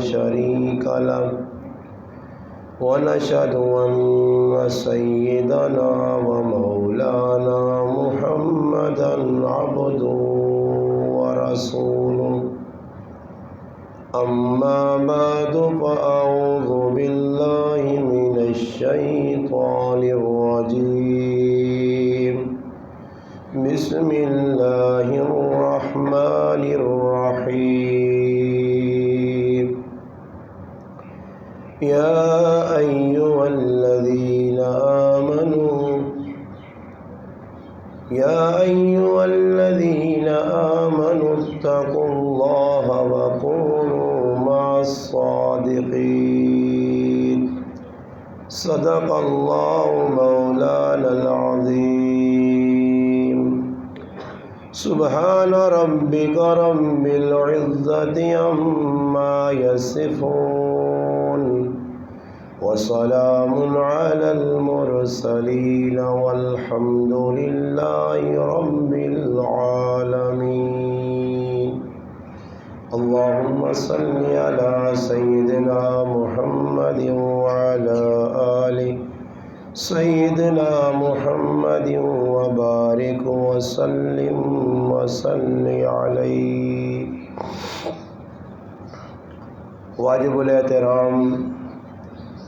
شريك له ونشهد أن سيدنا ومولانا محمدا عبده ورسوله أما بعد فأعوذ بالله من الشيطان الرجيم بسم الله الرحمن الرحيم يا أيها الذين آمنوا اتقوا الله وكونوا مع الصادقين صدق الله مولانا العظيم سبحان ربك رب العزة عما يصفون وسلام على المرسلين والحمد لله رب العالمين اللهم صل على سيدنا محمد وعلى آل سيدنا محمد وبارك وسلم وصل عليه. واجب الاحترام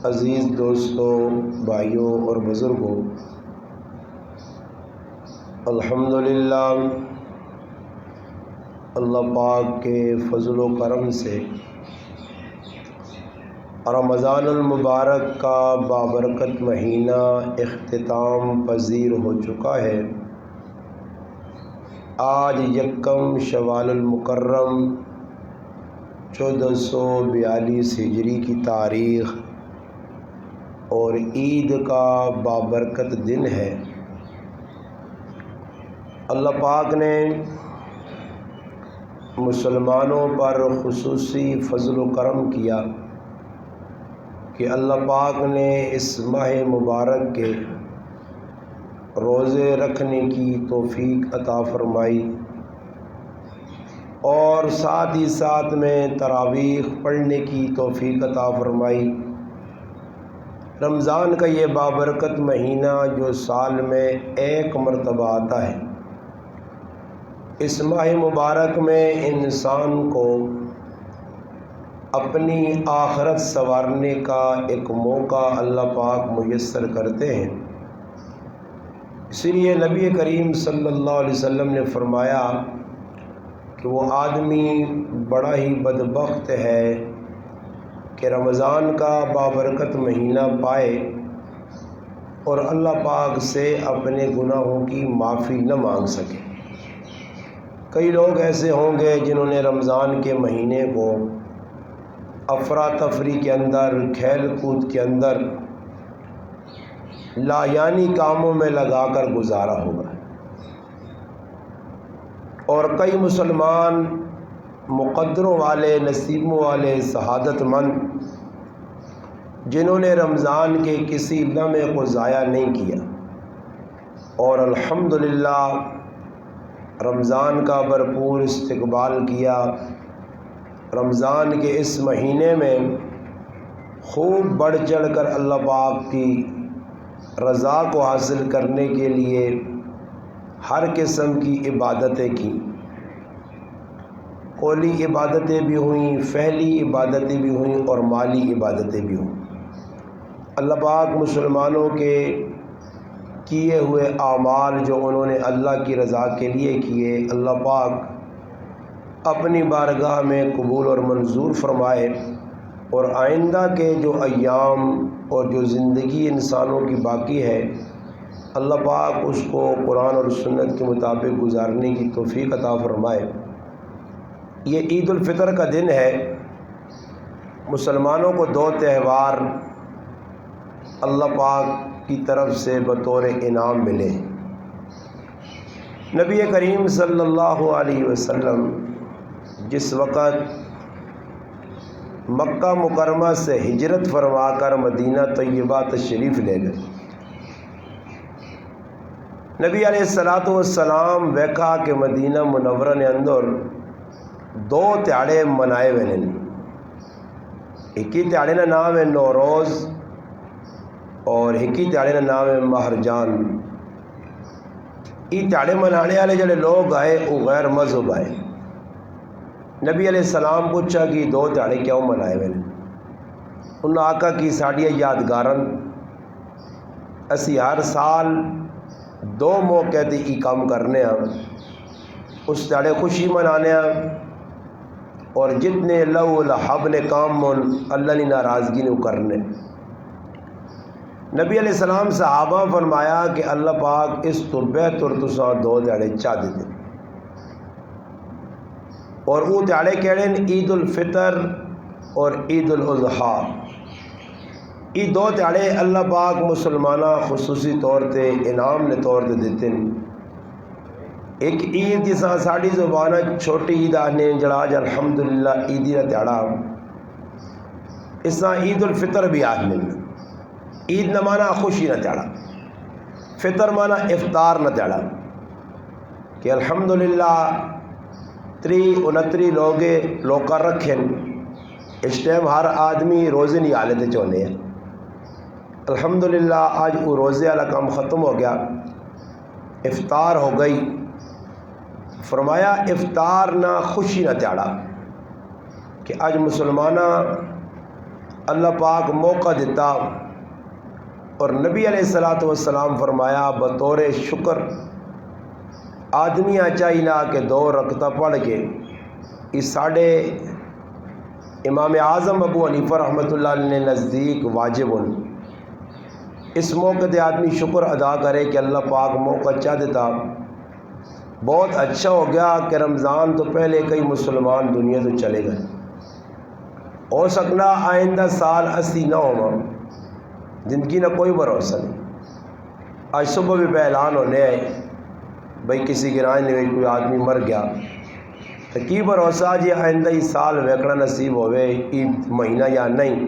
عزیز دوستوں، بھائیوں اور بزرگوں، الحمدللہ اللہ پاک کے فضل و کرم سے رمضان المبارک کا بابرکت مہینہ اختتام پذیر ہو چکا ہے. آج یکم شوال المکرم 1442 ہجری کی تاریخ اور عید کا بابرکت دن ہے. اللہ پاک نے مسلمانوں پر خصوصی فضل و کرم کیا کہ اللہ پاک نے اس ماہ مبارک کے روزے رکھنے کی توفیق عطا فرمائی اور ساتھ ہی ساتھ میں تراویح پڑھنے کی توفیق عطا فرمائی. رمضان کا یہ بابرکت مہینہ جو سال میں ایک مرتبہ آتا ہے، اس ماہ مبارک میں انسان کو اپنی آخرت سنوارنے کا ایک موقع اللہ پاک میسر کرتے ہیں. اسی لیے نبی کریم صلی اللہ علیہ وسلم نے فرمایا کہ وہ آدمی بڑا ہی بدبخت ہے کہ رمضان کا بابرکت مہینہ پائے اور اللہ پاک سے اپنے گناہوں کی معافی نہ مانگ سکے. کئی لوگ ایسے ہوں گے جنہوں نے رمضان کے مہینے کو افراتفری کے اندر، کھیل کود کے اندر، لایانی کاموں میں لگا کر گزارا ہوگا، اور کئی مسلمان مقدروں والے، نصیبوں والے، سعادت مند جنہوں نے رمضان کے کسی لمحے کو ضائع نہیں کیا اور الحمدللہ رمضان کا بھرپور استقبال کیا. رمضان کے اس مہینے میں خوب بڑھ چڑھ کر اللہ پاک کی رضا کو حاصل کرنے کے لیے ہر قسم کی عبادتیں کی. قولی عبادتیں بھی ہوئیں، فعلی عبادتیں بھی ہوئیں اور مالی عبادتیں بھی ہوئیں. اللہ پاک مسلمانوں کے کیے ہوئے اعمال جو انہوں نے اللہ کی رضا کے لیے کیے، اللہ پاک اپنی بارگاہ میں قبول اور منظور فرمائے، اور آئندہ کے جو ایام اور جو زندگی انسانوں کی باقی ہے، اللہ پاک اس کو قرآن اور سنت کے مطابق گزارنے کی توفیق عطا فرمائے. یہ عید الفطر کا دن ہے. مسلمانوں کو 2 تہوار اللہ پاک کی طرف سے بطور انعام ملے. نبی کریم صلی اللہ علیہ وسلم جس وقت مکہ مکرمہ سے ہجرت فرما کر مدینہ طیبہ تشریف لے گئے، نبی علیہ السلام ویکھا کہ مدینہ منورہ نے اندر 2 تہاڑے منائے ہوئے ہیں. ایک ہی تہاڑے کا نام ہے نوروز اور ایک ہی تہاڑے کا نام ہے مہرجان۔ یہ تہاڑے منانے والے جڑے لوگ آئے وہ غیر مذہب آئے۔ نبی علیہ السلام پوچھا کہ دو تہاڑے کیوں منائے ہوئے؟ انہوں نے آقا کی ساڑیاں یادگارن اسی ہر سال دو موقع تے ای کام کرنے ہیں، اس تہاڑے خوشی منانے ہیں اور جتنے لو الحب نے کام اللہ کی ناراضگی نے کرنے۔ نبی علیہ السلام صحابہ فرمایا کہ اللہ پاک اس تو بہتر تساں دو تہاڑے چاہ دیتے، اور وہ تہاڑے کہڑے ہیں؟ عید الفطر اور عید الاضحیٰ۔ یہ دو تہاڑے اللہ پاک مسلمانہ خصوصی طور تے انعام نے طور تے دیتے ہیں۔ ایک عید جساں ساڑی زبانہ چھوٹی عید آنے جڑا آج الحمدللہ عیدی کا تہاڑا، اس طرح عید الفطر بھی آنے۔ عید نہ مانا خوشی نہ تہاڑا، فطر مانا افطار نہ تہاڑا، کہ الحمدللہ 29 لوگ کر رکھیں اس ٹائم ہر آدمی روزے نہیں حالت چونے ہیں۔ الحمدللہ آج وہ روزے والا کام ختم ہو گیا، افطار ہو گئی۔ فرمایا افطار نہ خوشی نہ تہاڑا، کہ آج مسلمانہ اللہ پاک موقع دیتا، اور نبی علیہ السلام فرمایا بطور شکر آدمی چاہیے کہ 2 رکعتیں پڑھ کے اس ساڑھے امام اعظم ابو حنیفہ رحمۃ اللہ علیہ نے نزدیک واجب ان اس موقع دے آدمی شکر ادا کرے کہ اللہ پاک موقع چاہ دیتا۔ بہت اچھا ہو گیا کہ رمضان تو پہلے کئی مسلمان دنیا تو چلے گئے، ہو سکنا آئندہ سال اسی نہ ہوا، زندگی نہ کوئی بھروسہ نہیں۔ آج صبح بھی اعلان ہونے آئے بھائی کسی گرائے نے کوئی آدمی مر گیا، تو کی بھروسہ جی آئندہ ہی سال ویکنا نصیب ہوئے عید مہینہ یا نہیں،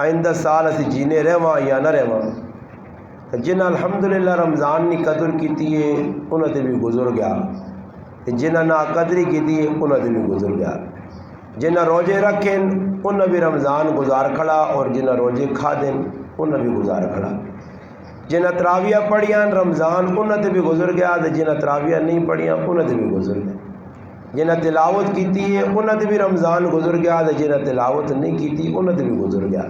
آئندہ سال اسی جینے رہواں یا نہ رہواں۔ جنہیں الحمدللہ رمضان کی قدر کی ہے انہوں نے بھی گزر گیا، جنہیں نا قدری کی ہے انہوں نے بھی گزر گیا۔ جنہیں روزے رکھیں انہیں بھی رمضان گزار کھڑا، اور جنہیں روزے کھا دیں انہیں بھی گزار کھڑا۔ جنہیں تراویہ پڑھیاں رمضان انہیں تے بھی گزر گیا، جنہیں تراویہ نہیں پڑھیاں انہیں تے بھی گزر گیا۔ جنہیں تلاوت کیتی ہے انہیں تے بھی رمضان گزر گیا، جنہیں تلاوت نہیں کیتی انہیں تے بھی گزر گیا۔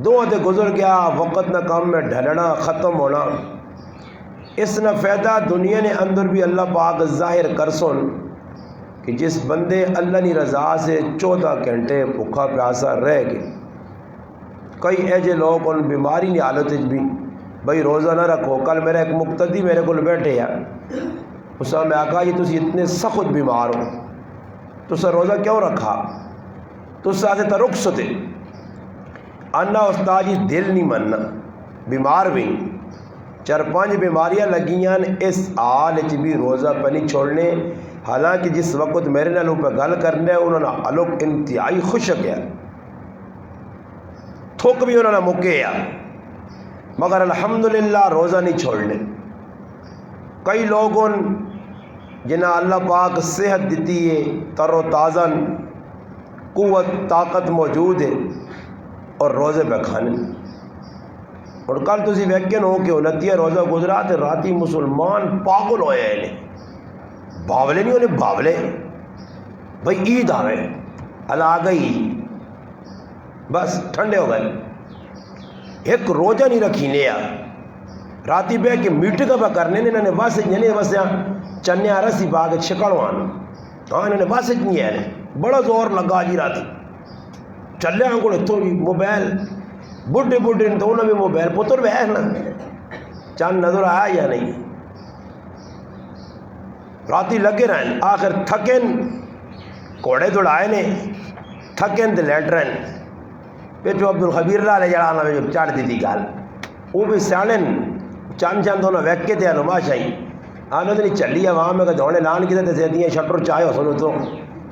دو تے گزر گیا، وقت نہ کام میں ڈھلنا ختم ہونا۔ اس نہ فائدہ دنیا نے اندر بھی اللہ پاک ظاہر کر سن کہ جس بندے اللہ کی رضا سے 14 گھنٹے بھوکا پیاسا رہ گئے۔ کئی ایجے لوگ ان بیماری کی حالت بھی بھائی روزہ نہ رکھو۔ کل میرا ایک مقتدی میرے کو بیٹھے ہیں، اس میں آقا جی تسی اتنے سخت بیمار ہو تسا روزہ کیوں رکھا؟ تسا آتے تا رخ ستے آنا استاد جی دل نہیں مننا، بیمار بھی 4-5 بیماریاں لگیاں اس حال بھی روزہ پہ نہیں چھوڑنے۔ حالانکہ جس وقت میرے نالوں پہ گل کرنے انہوں نے الگ انتہائی خوش کیا، تھوک بھی انہوں نے مکے یا، مگر الحمدللہ روزہ نہیں چھوڑنے۔ کئی لوگوں جنہیں اللہ پاک صحت دیتی ہے، تر و تازہ قوت طاقت موجود ہے، اور روزے پہ کھانے۔ اور کل تسی ویکن ہو کہ 29 روزہ گزرا تو راتی مسلمان پاگل ہوئے ہیں، باولے نہیں ہونے باولے بھائی عید آوے اللہ آ گئی بس ٹھنڈے ہو گئے۔ ایک روزہ نہیں رکھی نیا راتی بہ کے میٹنگ پہ کرنے نے، انہوں نے بس جنے بس چنیا رسی پا کے چھکڑوان، ہاں انہوں نے بس نہیں ہے بڑا زور لگا جی راتی چلے ہوں کو اتوں بھی موبائل بڈھے بڈھے تو انہوں بھی موبائل پتر بھی ہے نا چند نظر آیا یا نہیں، راتی لگے رہن آخر تھکن کوڑے دوڑائے نے تھکن تو لیٹ رہن پیچھو عبدالخبیر لا لے جڑانا میں جو چڑھ دی تھی گال وہ بھی سیانن چند چند ہونا ویکے تھے نما شاہی آنے تو نہیں چلی ہے وہاں میں کہ دوڑے لان کی تھے دیاں شٹر چاہے ہو سنو تو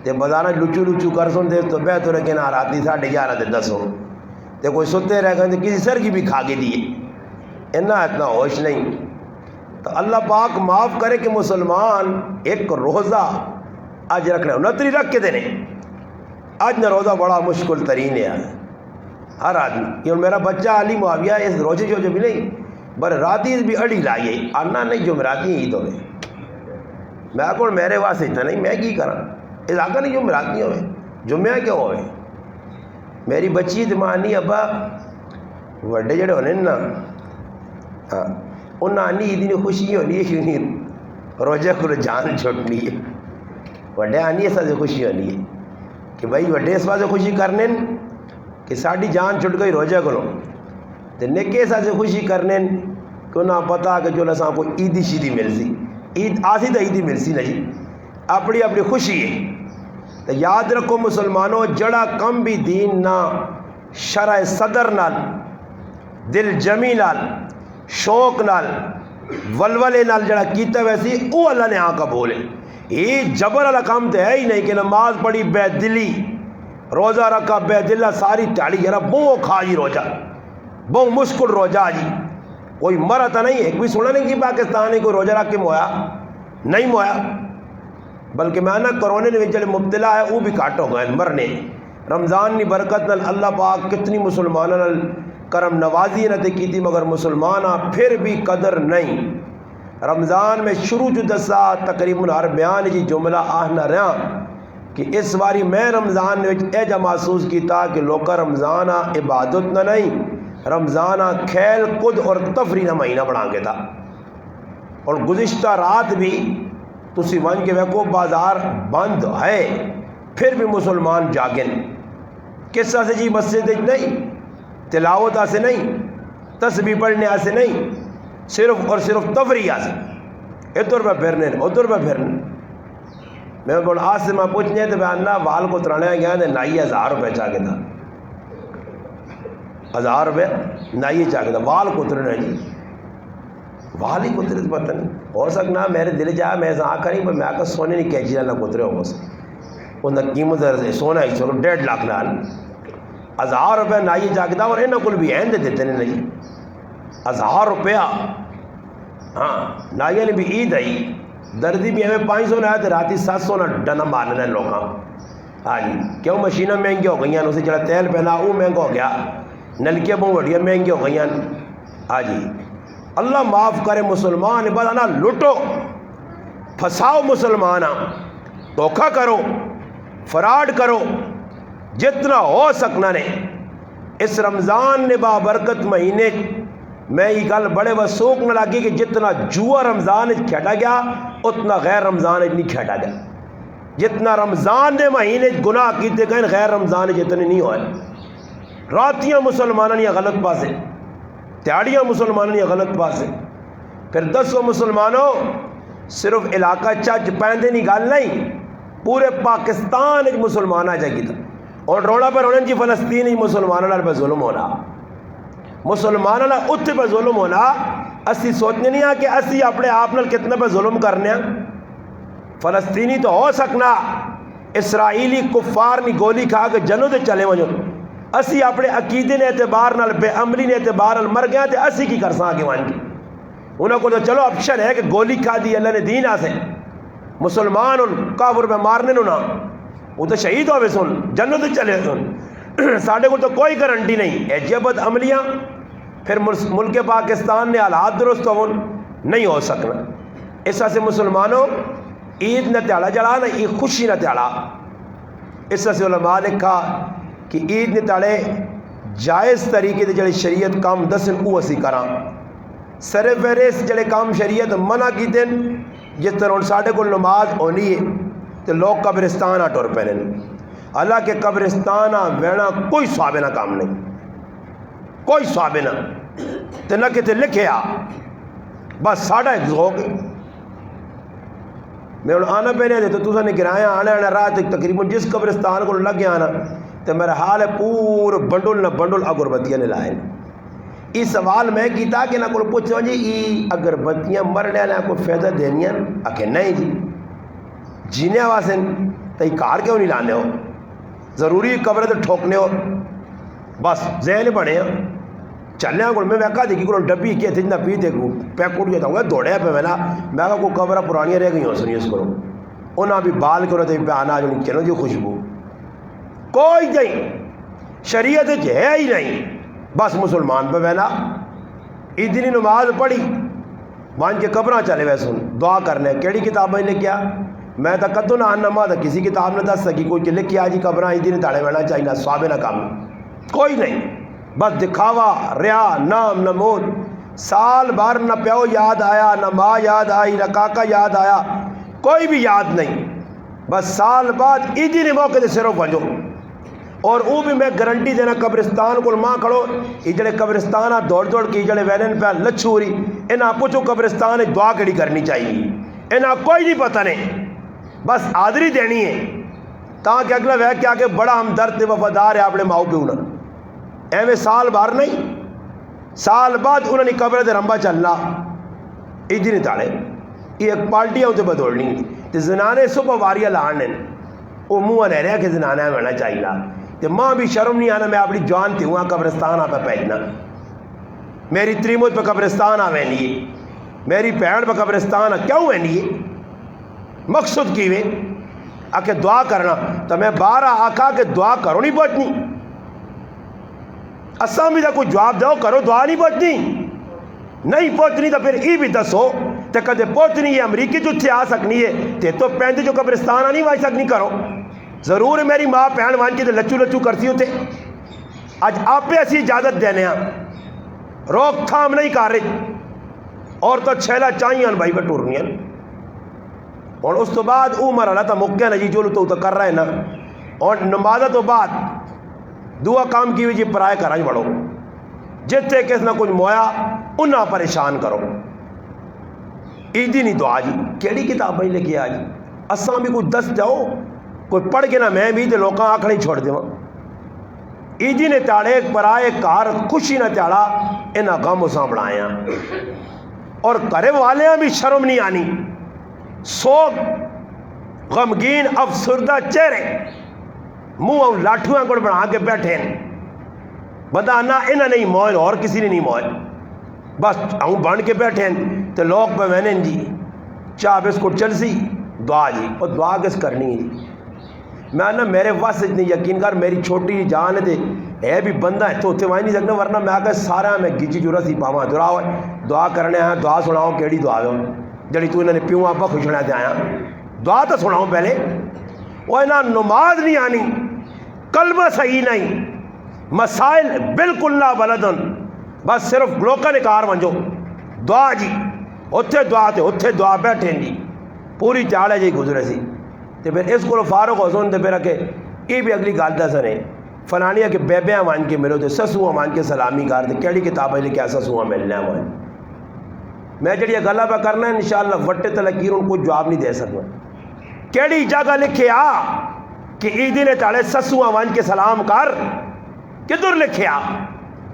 تے بزانا لچو لچو کر سن دے تو بہتر ہے کہ نہ راتی 11:30 تے 10 ہو تے کوئی ستے رہ گئے کسی سر کی بھی کھا کے دیے، اتنا ہوش نہیں۔ تو اللہ پاک معاف کرے کہ مسلمان ایک روزہ آج رکھنا 29 رکھ کے دینے آج نہ روزہ بڑا مشکل ترین ہے ہر آدمی. یہ میرا بچہ علی معاویہ اس روزے جو بھی نہیں بر راتی بھی اڑی لائیے آنا نہیں جمعراتی عید ہوئے میں کو میرے واسطے اتنا نہیں میں کی کرا اس آگا نہیں جمعراتی ہوئے جمعہ کیوں ہوئے میری بچی دمانی ابا وڈے جڑے ہونے نا ہاں انہیں آنی عید نے خوشی ہونی ہے کیوں نہیں روزہ کو جان چھوٹنی ہے وڈے آنی اس سے خوشی ہونی ہے کہ بھائی وڈے اس واسطے خوشی کرنے کہ ساڑی جان چھٹ گئی روزہ کرو تو نکے سے خوشی کرنے کہ نہ پتا کہ جو لساں کو عیدی شیدی ملسی عید آسی تو عیدی ملسی نا جی اپنی اپنی خوشی ہے. تو یاد رکھو مسلمانوں جڑا کم بھی دین نہ شرع صدر نال دل جمی نال شوق نال ولولے نال جڑا کیتا ویسی او اللہ نے آن قبول ہے. یہ جبر والا کام تو ہے ہی نہیں کہ نماز پڑھی بے دلی روزہ رکھا بے دلہ ساری تاڑی یار بہو کھا جی روزہ بہو مشکل روزہ جی کوئی مرا تو نہیں ایک بھی سنا نہیں کہ پاکستان کوئی روزہ رکھ کے مویا نہیں مویا بلکہ میں نہ کرونے نے جڑے مبتلا ہے وہ بھی کاٹ ہو گئے مرنے. رمضان نی برکت نال اللہ پاک کتنی مسلمانوں نال کرم نوازی نہ کی تھی مگر مسلمانہ پھر بھی قدر نہیں. رمضان میں شروع جو دسا تقریباً ہر بیان جی جملہ آہنا رہا کہ اس باری میں رمضان میں اے جا محسوس کیتا کہ لوکا رمضان عبادت نہ نہیں رمضان کھیل کود اور تفریح نہ مہینہ بنا کے تھا. اور گزشتہ رات بھی تسی ون کے ویکو بازار بند ہے پھر بھی مسلمان جاگن کس سے جی مسجد نہیں تلاوت سے نہیں تسبیح پڑھنے سے نہیں صرف اور صرف تفریح سے ادھر پہ پھرنے ادھر پہ پھرنے. میں بول آج سے میں پوچھنے تو میں وال کو ترانے گیا تو نائی 1000 روپے چاہ کے تھا 1000 روپے نائی چاہ کے تھا وال کو ترنا جی وال ہی کترے پتہ نہیں ہو سکنا میرے دل جا میں آخر نہیں پر میں آ کر سونے نہیں کہہ چیزیں نہ کترے ہو سکے وہ نہ قیمت سونا ہی چلو 1.5 لاکھ نال 1000 روپے نائی چاہ کے تھا اور انہوں کو بھی این دے دیتے نہیں 1000 روپیہ ہاں نائی نے بھی عید آئی دردی بھی ہمیں 500 نہ آیا تو راتی 700 نہ ڈنا مارنا ہے لوگاں. ہاں جی کیوں مشینیں مہنگی ہو گئی ہیں اسے جڑا تیل پہنا وہ مہنگا ہو گیا نلکیاں بہت وڈیاں مہنگی ہو گئی ہیں. ہاں جی اللہ معاف کرے مسلمان بدانا لٹو پھنساؤ مسلمان دھوکھا کرو فراڈ کرو جتنا ہو سکنا نے. اس رمضان نے بابرکت مہینے میں یہ گل بڑے وسوق نہ لگی کہ جتنا جوا رمضان کھیٹا گیا اتنا غیر رمضان نہیں کھیٹا گیا. جتنا رمضان نے مہینے گناہ کیتے گئے غیر رمضان جتنے نہیں ہوئے. راتیاں مسلمانوں نے غلط پاسے تیاڑیاں مسلمانوں نے غلط پاسے. پھر دسو مسلمانوں صرف علاقہ چچ پیندے نہیں گل نہیں پورے پاکستان مسلمان آ جائے گی تھا اور روڑا پہ روڑن جی فلسطین مسلمانوں پہ ظلم ہونا مسلمانوں نے اتنے پہ ظلم ہونا اسی سوچنے نہیں آ کہ اسی اپنے آپ نال کتنے پہ ظلم کرنے ہیں. فلسطینی تو ہو سکنا اسرائیلی کفار نی گولی کھا کے جنوں تے چلے وجو اسی اپنے عقیدے نے اعتبار نال بے عملی نے اعتبار نال مر گیا تے اسی کی کرساں آگے وان کی انہوں کو تو چلو آپشن ہے کہ گولی کھا دی اللہ نے دین آسے مسلمان ان کافر پہ مارنے نو نا وہ تو شہید ہوئے سن جنوں تے چلے سن ساڑھے کو تو کوئی گارنٹی نہیں ہے جبت عملیاں پھر ملک پاکستان نے حالات درست ہو نہیں ہو سکنا. اس سے مسلمانوں عید نہ تیاڑا جڑا نہ عید خوشی نہ تیاڑا. اس سے علماء نے کہا کہ عید نے تاڑے جائز طریقے دے جڑے شریعت کام دسن او اسی کراں سر فہرست جڑے کام شریعت منع کی دن جس طرح ساڑھے کو نماز ہونی ہے تو لوگ قبرستان ٹر پہنے اللہ کے قبرستان وینا کوئی صحابہ کام نہیں کوئی صحابہ نہ تے نہ کتے لکھے بس ساڑھا ایک ذوق میں انہوں آنا پہنے دے تو تُسا نے گرایا آنا رات تقریباً جس قبرستان کو لگ گیا آنا تو میرا حال ہے پور بنڈل نہ بنڈل اگربتیاں نے لائے. یہ سوال میں کیتا کہ نہ کوئی پوچھو جی یہ اگربتیاں مرنے نہ کوئی فائدہ دینیاں آکے نہیں جی جینے واسے تو یہ کار کیوں نہیں لانے ہو ضروری قبر تو ٹھوکنے ہو بس ذہن بنے چلنے کو میں کہا دیکھی کو ڈبی کیا تھی نہ پی دے پیک اٹھ جاتا ہوں دوڑے پہ میں کہا کوئی قبر پرانیاں رہ گئی ہوں سنی اس کرو انہاں بھی بال کرو تو پہ آنا جو چلو جو خوشبو کوئی نہیں، شریعت ہے ہی نہیں، بس مسلمان پہ بہنا عیدی نماز پڑھی مان کے قبراں چلے وے سن دعا کرنے کیڑی کتاب میں لکھیا میں تو کدو نہ نما تو کسی کتاب نے دس سکی کوئی لکھیا جی قبراں عیدی نے تاڑے بہنا چاہیے نہ صحابے نہ کام کوئی نہیں، بس دکھاوا ریا نام نمود، سال بھر نہ پیو یاد آیا نہ ماں یاد آئی نہ کاکا یاد آیا، کوئی بھی یاد نہیں، بس سال بعد عیدی نے موقع دے صرف وجو، اور وہ بھی میں گارنٹی دینا قبرستان کو ماں کھڑو یہ جڑے قبرستان دوڑ دوڑ کے جڑے وینن پہ لچھوری انہاں پوچھو قبرستان دعا کیڑی کرنی چاہیے، انہاں کوئی نہیں پتہ نہیں، بس حاضری دینی ہے تاکہ اگلا وہ کیا کہ بڑا ہمدرد وفادار ہے اپنے ماؤ پیو نہ ایویں سال بھر نہیں، سال بعد انہوں نے قبر دے رمبا چلنا عیدی نہیں تاڑے یہ ایک پارٹی ہے بدوڑنی تے زنانے صبح واریاں لانے وہ منہ لے رہے کہ زنانا ہونا چاہیے تے ماں بھی شرم نہیں آنا میں اپنی جان تے ہوا قبرستان آ پہ پہننا میری تریمت پہ قبرستان آ وینی ہے میری بہن پہ قبرستان آ کیوں وینی ہے مقصد کی وے آ کے دعا کرنا تو میں بارہ آکھا کہ دعا کرو نہیں پہنچنی اساں بھی کوئی جواب دو کرو دعا نہیں پہنچنی نہیں پہنچنی تو پھر یہ بھی دسو تے کدے پہنچنی ہے امریکی جو اتنے آ سکنی ہے تے تو پہنتے جو قبرستان نہیں وائی سکنی کرو ضرور ہے میری ماں بہن وان کی تو لچو لچو کرتی ہوتے اج آپ اسی اجازت دینے ہیں روک تھام نہیں کر رہے اور تو چھیلا چاہیے بھائی بٹورنی اور اس تو بعد عمر اللہ تا مکہ نا جی جو تو کر رہے نا اور نمازہ تو بعد دعا کام کی وجہ پرائے کرائی بڑھو جتے کس نہ کچھ مویا انہاں پریشان کرو عیدی نہیں دعا جی کیڑی کتاب میں لکھی آج اساں بھی کچھ دس جاؤ کوئی پڑھ کے نہ میں بھی تے لوکاں آکھنے چھوڑ دیواں عیدی نے تاڑے پرائے کار خوشی نہ تاڑا انہاں غم اساں بڑھایا اور کرے والیاں بھی شرم نہیں آنی سوگ غمگین افسردہ چہرے منہ لاٹھویں کو بنا کے بیٹھے بندہ نہ انہیں نہیں موئل اور کسی نے نہیں موئل بس ہوں بن کے بیٹھے تو لوگ پہ میں نے جی چاہ بسکٹ چل سی دعا جی اور دعا کس کرنی ہے جی میں نا میرے واسطے اتنی یقین کر میری چھوٹی جان ہے بھی بندہ ہے تو اتنے وہاں نہیں سکنا ورنہ میں آگے سارا میں گیچی جورا سی پاواں درا ہوئے دعا کرنے آیا دعا سناؤ کیڑی دعا دو جڑی تو انہوں نے پیوں آپ خوشنا دے آیا دعا تو سناؤ پہلے وہ انہاں نماز نہیں آنی کلمہ صحیح نہیں مسائل بالکل نہ بلدن بس صرف گلوکا نکار ونجو دعا جی اتھے دعا تے اتھے دعا بیٹھیں جی پوری چاڑے جی گزرے سی تے پھر اس کو فارغ ہو سن تے پھر کہ یہ بھی اگلی گال دس نے فلانی ہے کہ بیبیاں مان کے ملو تے سسواں مان کے سلامی کر تے کیڑی کتاب ہے لکھیا سسواں ملنا ہے میں جڑی گلا پہ کرنا ہے انشاءاللہ وٹے تے لکیر ان کو جواب نہیں دے سکتا کیڑی جگہ لکھیا کہ عیدی نے تاڑے سسواں مان کے سلام کر کدھر لکھیا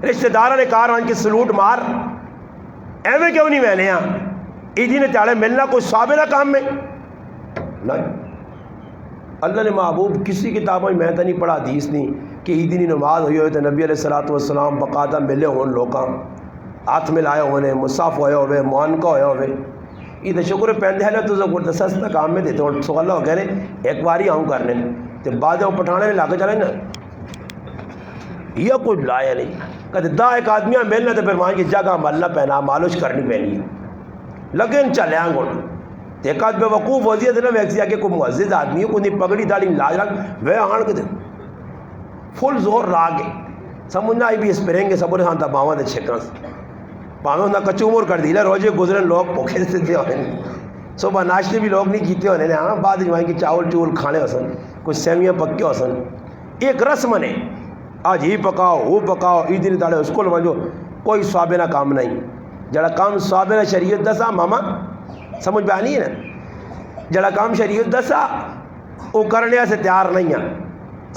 رشتہ داروں نے کار وان کے سلوٹ مار ایویں کیوں نہیں میں ہاں عیدی نے تاڑے ملنا کوئی صابرہ کام میں نہیں اللہ نے محبوب کسی کتابوں میں تو نہیں پڑھا حدیث نہیں کہ عیدی نماز ہوئی ہوئے تو نبی علیہ الصلوۃ والسلام باقاعدہ ملے ہون لوکاں ہاتھ ملائے ہونے مصاف ہوئے ہوئے معانقہ ہوئے ہوئے یہ تو شکر پہندے ہیں تو زکر سستا کام میں دیتے ہیں سوال ہو گئے ایک باری آؤں کرنے تو بعد وہ پٹھانے میں لاکے چلیں نا یہ کچھ لایا نہیں کہتے دا ایک آدمیاں ملنا تو پھر وہاں کی جگہ ملنا پہنا مالوش کرنی پہنی لیکن چلے آنگوں ایک آدھ بے وقوف وزیر دینا ویکسی آگے کوئی معزز آدمی ہے کوئی پگڑی داڑی لاج رکھ وہ آن کے دے فل زور راگے سمجھنا آئی بھی اسپریں گے سبوں نے ہاں دباواں دے چھکاں پاہمیں انہاں کچو مور کر دیلے روجے گزرن لوگ پوکھے دیتے ہونے صبح ناشتے بھی لوگ نہیں کیتے ہونے ہاں بعد جو کی چاول چول کھانے ہوسن کچھ سیویاں پکے ہوسن ایک رسم نے آج ہی پکاؤ وہ پکاؤ عیدی نے تاڑے اس کو لوجو کوئی صابرہ کام نہیں جڑا کام صابرہ شریعت دسا ماما سمجھ پہ آنی ہے نا جڑا کام شریعت دسا وہ کرنے سے تیار نہیں ہے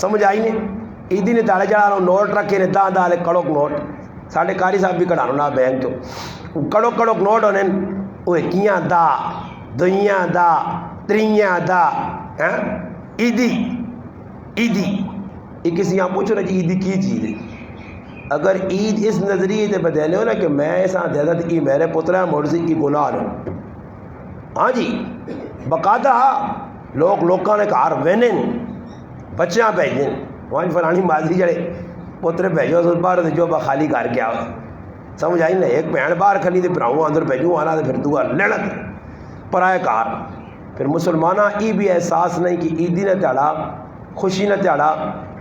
سمجھ آئی نہیں عیدی نے تاڑے جڑا نوٹ رکھے نے دا دا لے کڑوک نوٹ ساڑھے کاری صاحب بھی کڑھانو نا بینک تو کڑوک کڑوک نوٹ ہونے وہ کیاں دا دنیا دا تریاں دا عیدی عیدی یہ کسی یہاں پوچھو نا جی عیدی کی چیز ہے اگر عید اس نظریے سے بدلے ہو نا کہ میں ایسا دیتا تھی کہ میرے پترہ مرضی کی گناہ ہو ہاں جی باقاعدہ لوگ لوکاں نے کار وینن بچیاں بھیجن وہاں فلانی ماضی جڑے پوترے بھیجو تو باہر جو خالی کر کے آؤ سمجھ آئی نا ایک بھین باہر کھلی تو پھراؤں اندر بھیجوں آنا تو پھر دعا لڑت پرائے کار پھر مسلمانہ ای بھی احساس نہیں کہ عیدی نہ تیڑا خوشی نہ تیڑا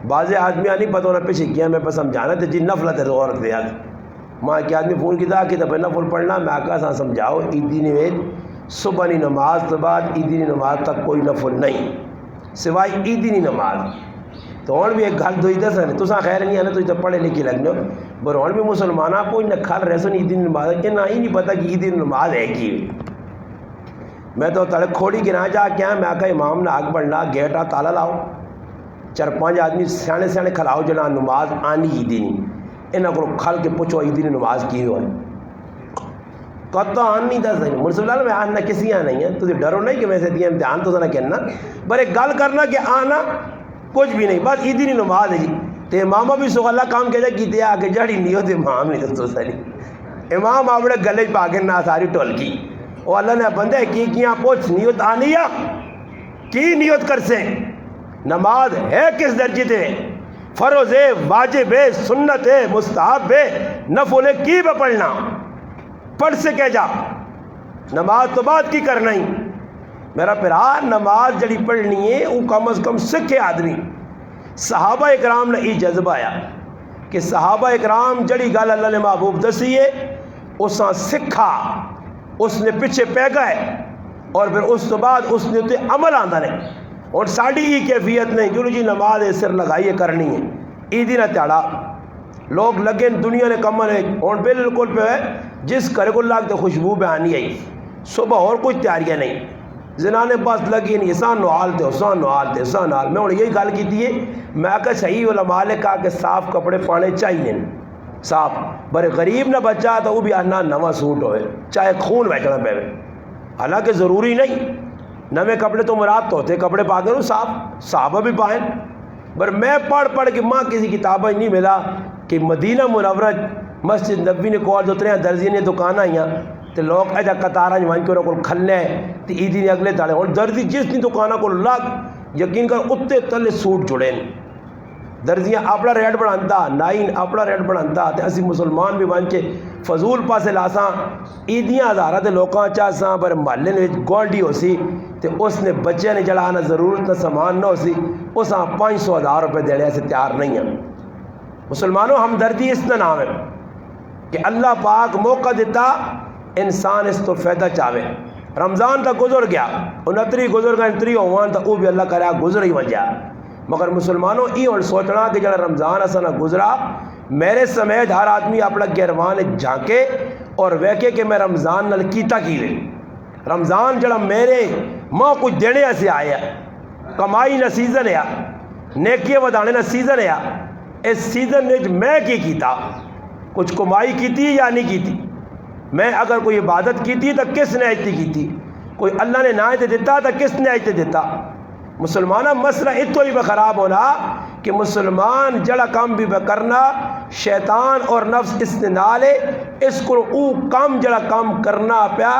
بعض آدمی نہیں پتہ ہونا پیچھے کیا میں پہ سمجھانا تو جی نفلت ہے عورت دیا ماں کے آدمی فون کیا کہ دفعہ نفل پڑھنا میں آقا سا سمجھاؤ عیدی نوید صبح نی نماز تو بعد عیدی نی نماز تک کوئی نفل نہیں سوائے عیدی نی نماز تو اور بھی ایک گل دوئی دس ہے تو خیر نہیں ہے نا تو پڑھے لکھے لگنے پر اور بھی مسلمانہ کوئی نہ کھال رہ سن عیدی نی نماز کہ نہ ہی نہیں پتہ کہ عیدی نی نماز ہے کی میں تو تڑک کھوڑی گنا جا کیا میں آقا امام نے آگ بڑھنا گیٹا تالا لاؤ 4-5 آدمی سیانے سیانے کھلاؤ جنا نماز آنی عیدی نہیں انہاں کو کھل کے پوچھو عیدی نی نماز کی ہوئے کتا آن نہیں دس نہیں مرسول اللہ میں آنا کسی آنا نہیں ہے تو ڈرو نہیں کہ ویسے دیا امتحان تو نہ کہنا پر ایک گل کرنا کہ آنا کچھ بھی نہیں بس عیدی نی نماز ہے جی تو امامہ بھی سو اللہ کام کہتا کی دیا آگے جڑی نہیں ہوتے امام نہیں تو ساری امام آوڑے گلے پاکر نہ ساری ٹول کی وہ اللہ نے بندے کی کیا پوچھ نیت آنی ہے کی نیت کر سے نماز ہے کس درجے تے فرض ہے واجب ہے سنت ہے مستحب ہے نفل ہے کی بہ پڑھنا پڑھ سے کہہ جا نماز تو بعد کی کرنا ہی میرا پھرا نماز جڑی پڑھنی ہے وہ کم از کم سکھے آدمی صحابہ اکرام نے یہ جذبہ آیا کہ صحابہ اکرام جڑی گل اللہ نے محبوب دسی ہے اساں سکھا اس نے پیچھے پہ گئے اور پھر اس تو بعد اس نے عمل آندہ نہیں اور ساڑی ہی کیفیت نہیں جو جی نماز سر لگائیے کرنی ہے عیدی نہ تیڑا لوگ لگے دنیا نے کمل ہے اور بالکل پہ ہے جس کرے کو لاگ تو خوشبو پہ آنی آئی صبح اور کچھ تیاریاں نہیں زنانے پاس لگی نہیں سان نوال تھے سان نوال تھے سان نوال میں اور یہی گل کی تھی میں کہ صحیح علماء نے کہا کہ صاف کپڑے پانے چاہیے صاف بڑے غریب نہ بچہ تو وہ بھی آنا نواں سوٹ ہوئے چاہے خون بیٹھنا پہ حالانکہ ضروری نہیں نوے کپڑے تو مراد تو ہوتے کپڑے پا کے صاف صحابہ بھی پائیں پر میں پڑھ کے ماں کسی کتابیں نہیں ملا کہ مدینہ منورہ مسجد نبی نے کو جو ترے درزی نے دکان آئیاں تو لوگ ایجا قطارہ جوان کے کو کھلنے تو عیدی نے اگلے تاڑے اور درزی جس نے دکانہ کو لگ یقین کر اتے تلے سوٹ جڑیں درزیاں اپنا ریٹ بڑھانتا نائن اپنا ریٹ بڑھانتا تے اسی مسلمان بھی وانچے فضول پاسے لاساں عیدیاں ہزارہ تے لوکاں چاہساں پر محلے نے گوانڈی ہو سی تے اس نے بچے نے جڑا آنا ضرورت نہ سامان نہ ہو سی اساں 500,000 روپے دینے سے تیار نہیں ہیں مسلمانوں ہمدردی اس نام ہے کہ اللہ پاک موقع دیتا انسان اس تو فائدہ چاہے رمضان تک گزر گیا 29 گزر گیا 29 ہوان تک وہ بھی اللہ کرا گزر ہی وجہ مگر مسلمانوں یہ اور سوچنا کہ جڑا رمضان اسا نہ گزرا میرے سمیت ہر آدمی اپنا گہروان جھانکے اور ویکے کہ میں رمضان نال کیتا کی رمضان جڑا میرے ماں کچھ دینے سے آیا کمائی نہ سیزن ہے نیکی ودانے نہ سیزن ہے اس سیزن نے میں کی کیتا کچھ کمائی کیتی یا نہیں کیتی میں اگر کوئی عبادت کیتی تو کس نے ایتی کیتی کوئی اللہ نے نہ دیتا تو کس نے ایتے دیتا مسلمانہ مسئلہ اتو ہی خراب ہونا کہ مسلمان جڑا کام بھی کرنا شیطان اور نفس استنالے اس کو او کام جڑا کام کرنا پیا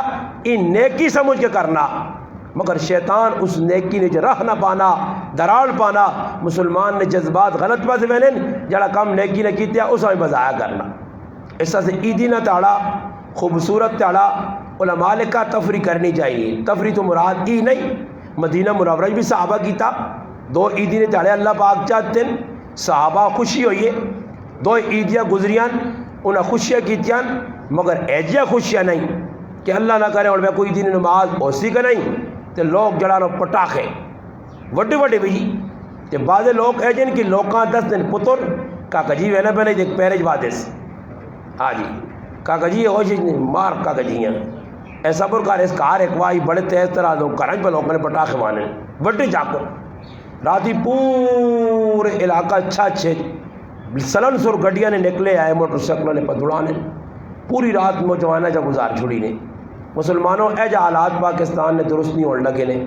ان نیکی سمجھ کے کرنا مگر شیطان اس نیکی نے راہ نہ پانا دراڑ پانا مسلمان نے جذبات غلط پاس ویلن جڑا کام نیکی نے کیتیا اس میں بضایا کرنا اس طرح سے عیدی نہ تاڑا خوبصورت تاڑا علماء نے کہا تفریح کرنی چاہیے تفریح تو مراد ہی نہیں مدینہ منورہ بھی صحابہ کیتا 2 عیدی نے تاڑے اللہ پاک چاہتے ہیں صحابہ خوشی ہوئی ہے 2 عیدیاں گزریاں انہیں خوشیاں کیتیاں مگر ایجیاں خوشیاں نہیں کہ اللہ نہ کرے اور میں کوئی دن نماز ہوسی کا نہیں تو لوگ جڑانا پٹاخے وڈے وڈے بھی تے بعض لوگ ایجن کہ لوکاں 10 دن پتر کاکا جی وینا پہنے دیکھ پیرج بادس ہاں جی کاکا جی ہوش نہیں مار کاکا جی ہیں ایسا پر کار اس کار ایک وائی بڑے تیز طرح دو کرنج پہ لوگوں نے پٹاخے مانے وڈے جاکو راتی پورے علاقہ اچھا اچھے سلن سر گڈیاں نے نکلے آئے موٹر سائیکلوں نے پدڑانے پوری رات نوجوانہ جا گزار چھوڑی نے مسلمانوں اے جا حالات پاکستان نے درست نہیں ہونے لگے نے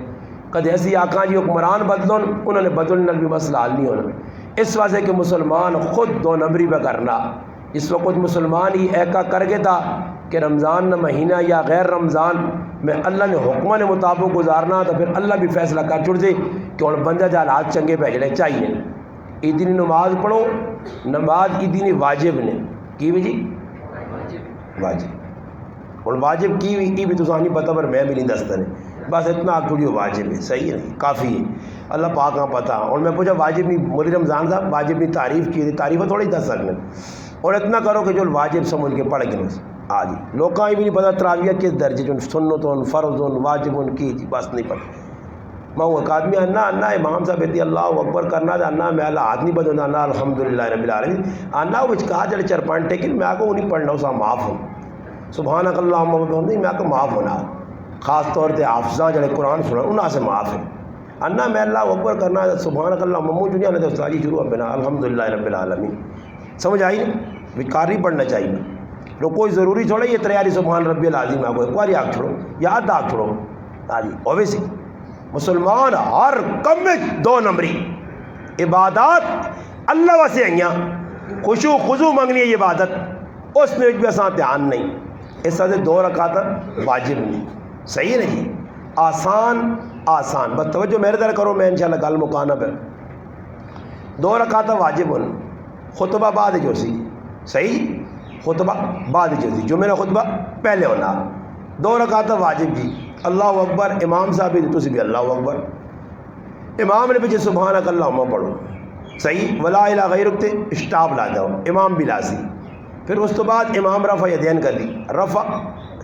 کدے ایسی آقا جی حکمران بدلون انہوں نے بدلنے بھی مسئلہ حل نہیں ہونا اس وجہ کہ مسلمان خود 2 نمبری پہ کرنا اس وقت مسلمان ہی ایکا کر گئے تھا کہ رمضان نہ مہینہ یا غیر رمضان میں اللہ نے حکمہ نے مطابق گزارنا تو پھر اللہ بھی فیصلہ کر چھوڑ دے کہ اور بندہ جا حالات چنگے بھیجنے چاہیے عیدی نماز پڑھو، نماز عیدی واجب نے کی بھی جی واجب، اور واجب کی بھی تو نہیں پتہ، پر میں بھی نہیں دستا نہیں، بس اتنا آپ تھوڑی واجب ہے، صحیح ہے کافی ہے، اللہ پاک کا پتہ۔ اور میں پوچھا واجب نہیں، مولی رمضان صاحب واجب نہیں تعریف کی تھی، تعریف تھوڑی دس سکنے، اور اتنا کرو کہ جو واجب سمجھ کے پڑھ کے آ جی، لوگوں ہی بھی نہیں پتہ تراویہ کس درجے جو سنتون فرضون واجبون کی جی، بس نہیں پتہ۔ میں وہ ایک آدمی انا امام صاحب بیتی اللہ اکبر کرنا انا میں اللہ آدمی بدھو انا الحمدللہ رب العالمین انا وچ کہا جڑے چرپنٹے کہ میں کو نہیں پڑھنا اسا معاف ہوں، سبحانک اللہم وبحمدک میں کو معاف ہونا، خاص طور پہ حافظاں جڑے قرآن سنا انہاں سے معاف ہے، انا میں اللہ اکبر کرنا سبحانک اللہم ممو دنیا نے استاد جی شروع بنا الحمدللہ رب العالمین، سمجھ آئی نہیں؟ وکار نہیں پڑھنا چاہیے، تو کوئی ضروری چھوڑے یہ تیاری سبحان ربی العظیم آپ کو ایک بار آگ چھوڑو، یاد آگ چھوڑو، ہاں جی اویسی مسلمان ہر کم میں 2 نمبری عبادات اللہ واسے آئیاں، خشوع خضوع منگنی ہے عبادت، اس میں بھی اساں دھیان نہیں، اس طرح سے 2 رکعت واجب نہیں، صحیح ہے نا جی، آسان، بس توجہ میرے طرح کرو، میں انشاءاللہ گل مکانا پہ 2 رکعت واجب ہونا، خطبہ بعد جو سی صحیح، خطبہ بعد جو سی، جو میرا خطبہ پہلے ہونا، 2 رکعت واجب جی، اللہ اکبر امام صاحب بھی تسی بھی اللہ اکبر، امام نے پیچھے سبحانک اللہم پڑھو، صحیح، ولا الہ غیرک تے اسٹاپ لا جاؤ، امام بھی لاسی، پھر اس تو بعد امام رفع یدین کر دی، رفع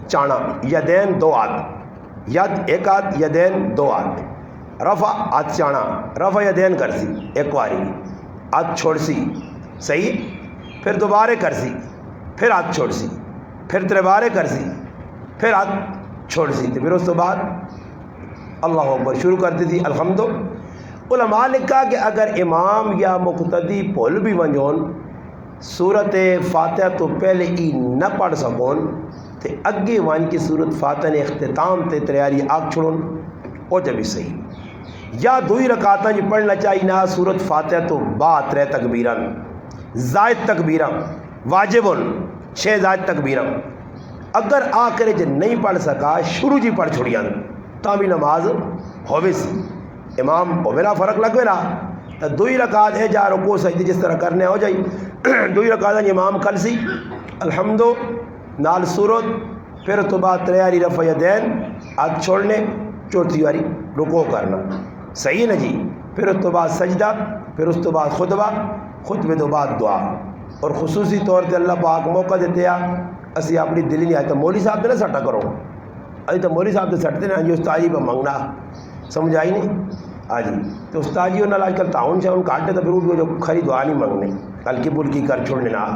چانا، یدین 2 ہاتھ، ید ایک ہاتھ، یدین 2 ہاتھ، رفع ہاتھ چانا، رفع یدین کر سی ایک واری، ہاتھ چھوڑ سی، صحیح، پھر دوبارے کر سی، پھر ہاتھ چھوڑ سی، پھر تیبارے کر سی، پھر ہاتھ چھوڑ سی، پھر اس تو بعد اللہ اکبر شروع کرتی تھی الحمد۔ علماء نے کہا کہ اگر امام یا مقتدی بھول بھی ونجون سورت فاتحہ تو پہلے ہی نہ پڑھ سکون تو اگے وان کی سورت فاتحہ نے اختتام تے تیاری آگ چھوڑن وہ جب بھی صحیح، یا 2 رکعتاں جی پڑھنا چاہیے نہ سورت فاتحہ تو بعد 3 تکبیران زائد تکبیران واجبن 6 زائد تکبیران، اگر آخر جب نہیں پڑھ سکا شروع جی پڑھ چھوڑیاں تا بھی نماز ہووے سی، امام ہووے نا فرق لگے نا، 2 رکعت ہے جا رکوع سجدے جس طرح کرنے ہو جائی، 2 رکعت امام کل سی الحمد نال سورت، پھر اس تو بعد تیاری رفع یدین ہاتھ چھوڑنے، 4تھی واری رکوع کرنا، صحیح نا جی، پھر اس تو بعد سجدہ، پھر اس تو بعد خطبے تو بعد دعا، اور خصوصی طور پہ اللہ پاک موقع دیتے ہیں اسی اپنی دلی نہیں آئی تو مولی صاحب نے سٹا کرو، ابھی تو مولی صاحب تو سٹتے نا جی استاد جی پہ منگنا، سمجھ آئی نہیں؟ ہاں جی، تو استاد جی آج کل تعاون سے ان کاٹتے تو پھر وہ جو کھری دعا نہیں منگنے، ہلکی پھلکی کر چھوڑنے نہ،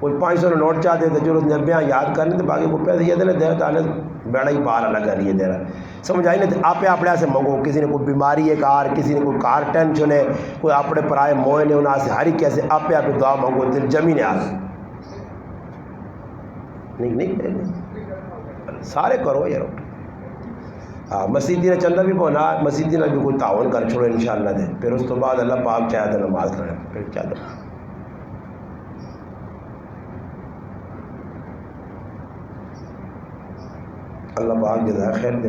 کوئی 500 نوٹ چاہتے تو چلو 90 یاد کرنے تو باقی کو پیسے یہ دینا دے رہا بیڑا ہی پار الگ کر لیے دے رہا، سمجھ آئی نہیں؟ تو آپ اپنے سے منگو، کسی نے کوئی بیماری ہے کار، کسی نے کوئی کار ٹینشن ہے، کوئی اپنے پرائے موئے نے انہوں سے ہر کیسے آپ دعا منگو، دل جمی نے آ نہیں سارے کرو یار، ہاں مسیح نے چندہ بھی پہنا، مسیح نے بھی کوئی تعاون کر چھوڑو انشاءاللہ دے، پھر اس تو بعد اللہ پاک چاہے تو نماز کریں، پھر چاہے اللہ پاک جزائے خیر دے۔